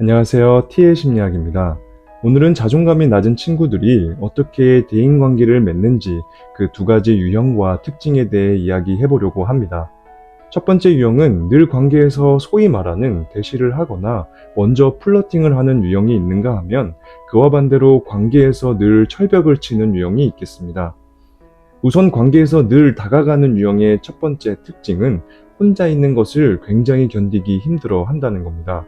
안녕하세요. T의 심리학입니다. 오늘은 자존감이 낮은 친구들이 어떻게 대인관계를 맺는지 그 두 가지 유형과 특징에 대해 이야기해 보려고 합니다. 첫 번째 유형은 늘 관계에서 소위 말하는 대시를 하거나 먼저 플러팅을 하는 유형이 있는가 하면 그와 반대로 관계에서 늘 철벽을 치는 유형이 있겠습니다. 우선 관계에서 늘 다가가는 유형의 첫 번째 특징은 혼자 있는 것을 굉장히 견디기 힘들어 한다는 겁니다.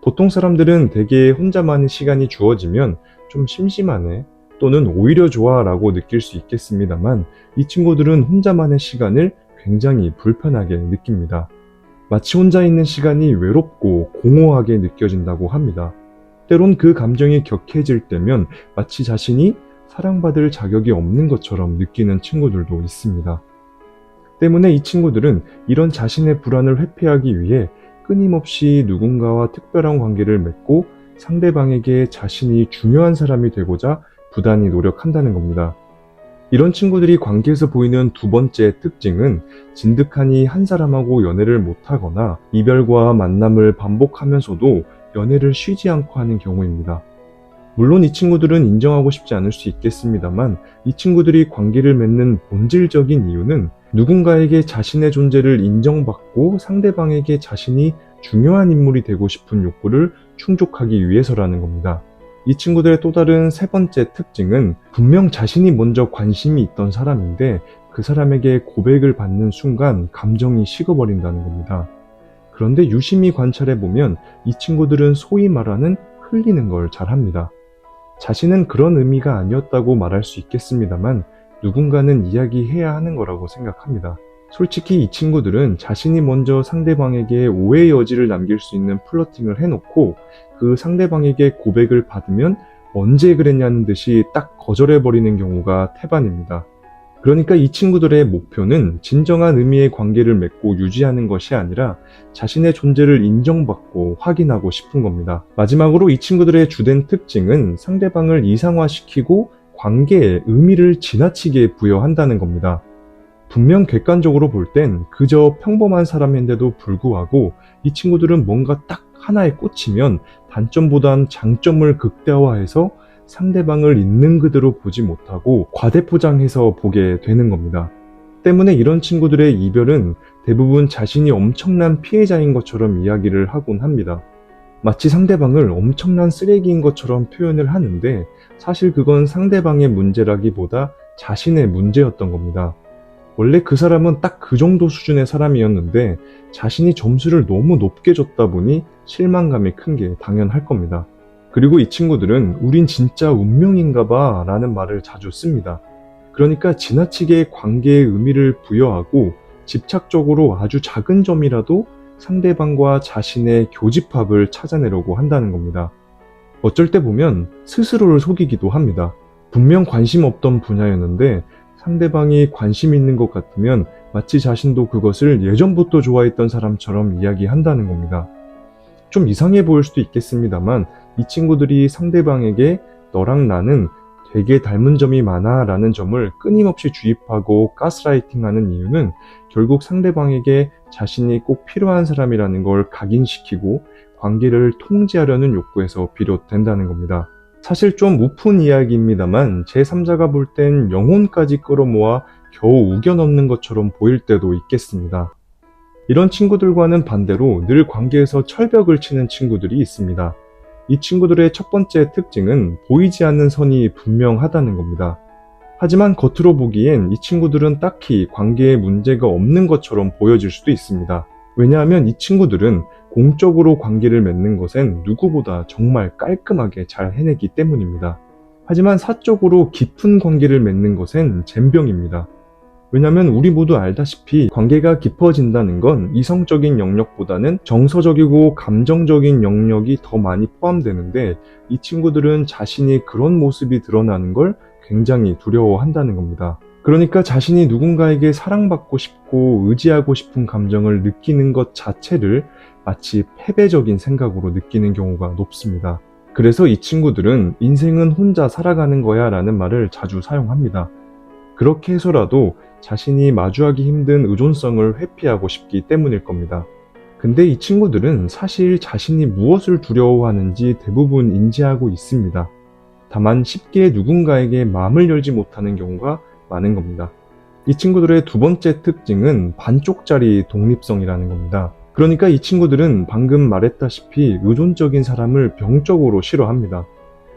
보통 사람들은 대개 혼자만의 시간이 주어지면 좀 심심하네 또는 오히려 좋아 라고 느낄 수 있겠습니다만 이 친구들은 혼자만의 시간을 굉장히 불편하게 느낍니다. 마치 혼자 있는 시간이 외롭고 공허하게 느껴진다고 합니다. 때론 그 감정이 격해질 때면 마치 자신이 사랑받을 자격이 없는 것처럼 느끼는 친구들도 있습니다. 때문에 이 친구들은 이런 자신의 불안을 회피하기 위해 끊임없이 누군가와 특별한 관계를 맺고 상대방에게 자신이 중요한 사람이 되고자 부단히 노력한다는 겁니다. 이런 친구들이 관계에서 보이는 두 번째 특징은 진득하니 한 사람하고 연애를 못하거나 이별과 만남을 반복하면서도 연애를 쉬지 않고 하는 경우입니다. 물론 이 친구들은 인정하고 싶지 않을 수 있겠습니다만 이 친구들이 관계를 맺는 본질적인 이유는 누군가에게 자신의 존재를 인정받고 상대방에게 자신이 중요한 인물이 되고 싶은 욕구를 충족하기 위해서라는 겁니다. 이 친구들의 또 다른 세 번째 특징은 분명 자신이 먼저 관심이 있던 사람인데 그 사람에게 고백을 받는 순간 감정이 식어버린다는 겁니다. 그런데 유심히 관찰해보면 이 친구들은 소위 말하는 흘리는 걸 잘합니다. 자신은 그런 의미가 아니었다고 말할 수 있겠습니다만 누군가는 이야기해야 하는 거라고 생각합니다. 솔직히 이 친구들은 자신이 먼저 상대방에게 오해의 여지를 남길 수 있는 플러팅을 해놓고 그 상대방에게 고백을 받으면 언제 그랬냐는 듯이 딱 거절해버리는 경우가 태반입니다. 그러니까 이 친구들의 목표는 진정한 의미의 관계를 맺고 유지하는 것이 아니라 자신의 존재를 인정받고 확인하고 싶은 겁니다. 마지막으로 이 친구들의 주된 특징은 상대방을 이상화시키고 관계에 의미를 지나치게 부여한다는 겁니다. 분명 객관적으로 볼 땐 그저 평범한 사람인데도 불구하고 이 친구들은 뭔가 딱 하나에 꽂히면 단점보단 장점을 극대화해서 상대방을 있는 그대로 보지 못하고 과대포장해서 보게 되는 겁니다. 때문에 이런 친구들의 이별은 대부분 자신이 엄청난 피해자인 것처럼 이야기를 하곤 합니다. 마치 상대방을 엄청난 쓰레기인 것처럼 표현을 하는데 사실 그건 상대방의 문제라기보다 자신의 문제였던 겁니다. 원래 그 사람은 딱 그 정도 수준의 사람이었는데 자신이 점수를 너무 높게 줬다 보니 실망감이 큰 게 당연할 겁니다. 그리고 이 친구들은 우린 진짜 운명인가 봐 라는 말을 자주 씁니다. 그러니까 지나치게 관계에 의미를 부여하고 집착적으로 아주 작은 점이라도 상대방과 자신의 교집합을 찾아내려고 한다는 겁니다. 어쩔 때 보면 스스로를 속이기도 합니다. 분명 관심 없던 분야였는데 상대방이 관심 있는 것 같으면 마치 자신도 그것을 예전부터 좋아했던 사람처럼 이야기한다는 겁니다. 좀 이상해 보일 수도 있겠습니다만 이 친구들이 상대방에게 너랑 나는 되게 닮은 점이 많아 라는 점을 끊임없이 주입하고 가스라이팅하는 이유는 결국 상대방에게 자신이 꼭 필요한 사람이라는 걸 각인시키고 관계를 통제하려는 욕구에서 비롯된다는 겁니다. 사실 좀 우픈 이야기입니다만 제3자가 볼 땐 영혼까지 끌어모아 겨우 우겨넣는 것처럼 보일 때도 있겠습니다. 이런 친구들과는 반대로 늘 관계에서 철벽을 치는 친구들이 있습니다. 이 친구들의 첫 번째 특징은 보이지 않는 선이 분명하다는 겁니다. 하지만 겉으로 보기엔 이 친구들은 딱히 관계에 문제가 없는 것처럼 보여질 수도 있습니다. 왜냐하면 이 친구들은 공적으로 관계를 맺는 것엔 누구보다 정말 깔끔하게 잘 해내기 때문입니다. 하지만 사적으로 깊은 관계를 맺는 것엔 젬병입니다. 왜냐면 우리 모두 알다시피 관계가 깊어진다는 건 이성적인 영역보다는 정서적이고 감정적인 영역이 더 많이 포함되는데 이 친구들은 자신이 그런 모습이 드러나는 걸 굉장히 두려워한다는 겁니다. 그러니까 자신이 누군가에게 사랑받고 싶고 의지하고 싶은 감정을 느끼는 것 자체를 마치 패배적인 생각으로 느끼는 경우가 높습니다. 그래서 이 친구들은 인생은 혼자 살아가는 거야 라는 말을 자주 사용합니다. 그렇게 해서라도 자신이 마주하기 힘든 의존성을 회피하고 싶기 때문일 겁니다. 근데 이 친구들은 사실 자신이 무엇을 두려워하는지 대부분 인지하고 있습니다. 다만 쉽게 누군가에게 마음을 열지 못하는 경우가 많은 겁니다. 이 친구들의 두 번째 특징은 반쪽짜리 독립성이라는 겁니다. 그러니까 이 친구들은 방금 말했다시피 의존적인 사람을 병적으로 싫어합니다.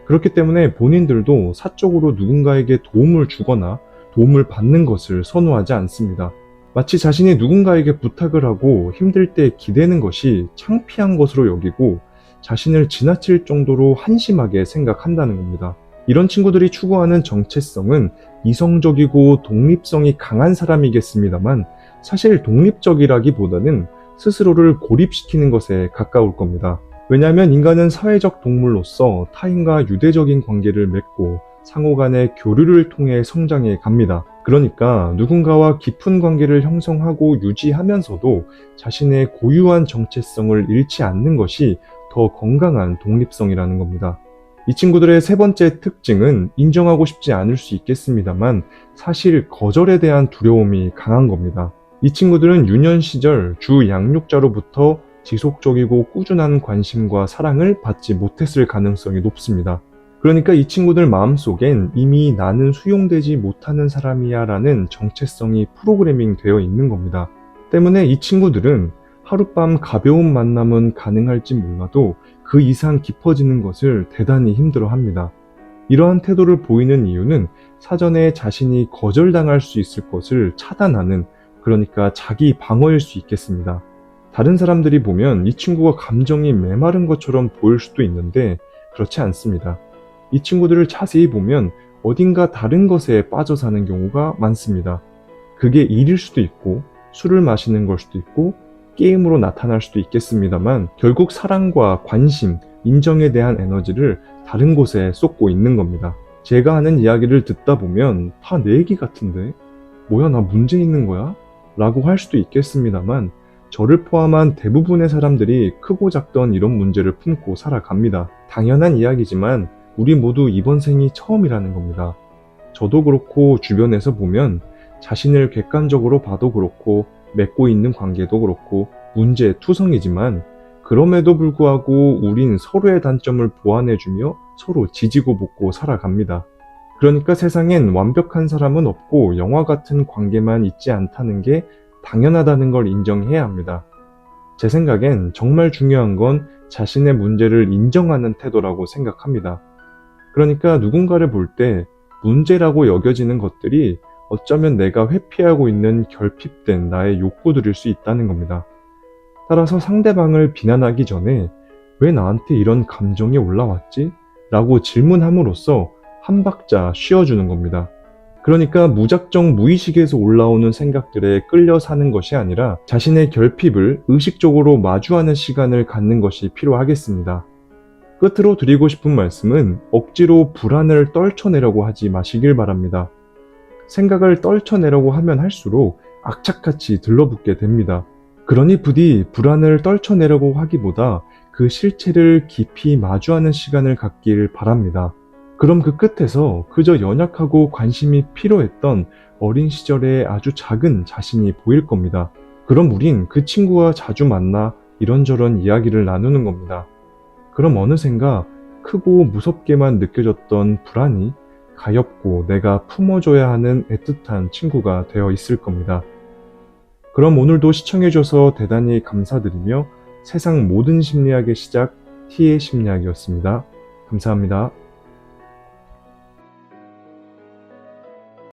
그렇기 때문에 본인들도 사적으로 누군가에게 도움을 주거나 도움을 받는 것을 선호하지 않습니다. 마치 자신이 누군가에게 부탁을 하고 힘들 때 기대는 것이 창피한 것으로 여기고 자신을 지나칠 정도로 한심하게 생각한다는 겁니다. 이런 친구들이 추구하는 정체성은 이성적이고 독립성이 강한 사람이겠습니다만 사실 독립적이라기보다는 스스로를 고립시키는 것에 가까울 겁니다. 왜냐하면 인간은 사회적 동물로서 타인과 유대적인 관계를 맺고 상호 간의 교류를 통해 성장해 갑니다. 그러니까 누군가와 깊은 관계를 형성하고 유지하면서도 자신의 고유한 정체성을 잃지 않는 것이 더 건강한 독립성이라는 겁니다. 이 친구들의 세 번째 특징은 인정하고 싶지 않을 수 있겠습니다만 사실 거절에 대한 두려움이 강한 겁니다. 이 친구들은 유년 시절 주 양육자로부터 지속적이고 꾸준한 관심과 사랑을 받지 못했을 가능성이 높습니다. 그러니까 이 친구들 마음속엔 이미 나는 수용되지 못하는 사람이야 라는 정체성이 프로그래밍 되어 있는 겁니다. 때문에 이 친구들은 하룻밤 가벼운 만남은 가능할지 몰라도 그 이상 깊어지는 것을 대단히 힘들어 합니다. 이러한 태도를 보이는 이유는 사전에 자신이 거절당할 수 있을 것을 차단하는, 그러니까 자기 방어일 수 있겠습니다. 다른 사람들이 보면 이 친구가 감정이 메마른 것처럼 보일 수도 있는데 그렇지 않습니다. 이 친구들을 자세히 보면 어딘가 다른 것에 빠져 사는 경우가 많습니다. 그게 일일 수도 있고 술을 마시는 걸 수도 있고 게임으로 나타날 수도 있겠습니다만 결국 사랑과 관심, 인정에 대한 에너지를 다른 곳에 쏟고 있는 겁니다. 제가 하는 이야기를 듣다 보면 다 내 얘기 같은데? 뭐야, 나 문제 있는 거야? 라고 할 수도 있겠습니다만 저를 포함한 대부분의 사람들이 크고 작던 이런 문제를 품고 살아갑니다. 당연한 이야기지만 우리 모두 이번 생이 처음이라는 겁니다. 저도 그렇고 주변에서 보면 자신을 객관적으로 봐도 그렇고 맺고 있는 관계도 그렇고 문제투성이지만 그럼에도 불구하고 우린 서로의 단점을 보완해주며 서로 지지고 볶고 살아갑니다. 그러니까 세상엔 완벽한 사람은 없고 영화 같은 관계만 있지 않다는 게 당연하다는 걸 인정해야 합니다. 제 생각엔 정말 중요한 건 자신의 문제를 인정하는 태도라고 생각합니다. 그러니까 누군가를 볼 때 문제라고 여겨지는 것들이 어쩌면 내가 회피하고 있는 결핍된 나의 욕구들일 수 있다는 겁니다. 따라서 상대방을 비난하기 전에 왜 나한테 이런 감정이 올라왔지? 라고 질문함으로써 한 박자 쉬어주는 겁니다. 그러니까 무작정 무의식에서 올라오는 생각들에 끌려 사는 것이 아니라 자신의 결핍을 의식적으로 마주하는 시간을 갖는 것이 필요하겠습니다. 끝으로 드리고 싶은 말씀은 억지로 불안을 떨쳐내려고 하지 마시길 바랍니다. 생각을 떨쳐내려고 하면 할수록 악착같이 들러붙게 됩니다. 그러니 부디 불안을 떨쳐내려고 하기보다 그 실체를 깊이 마주하는 시간을 갖길 바랍니다. 그럼 그 끝에서 그저 연약하고 관심이 필요했던 어린 시절의 아주 작은 자신이 보일 겁니다. 그럼 우린 그 친구와 자주 만나 이런저런 이야기를 나누는 겁니다. 그럼 어느샌가 크고 무섭게만 느껴졌던 불안이 가엾고 내가 품어줘야 하는 애틋한 친구가 되어 있을 겁니다. 그럼 오늘도 시청해줘서 대단히 감사드리며 세상 모든 심리학의 시작 T의 심리학이었습니다. 감사합니다.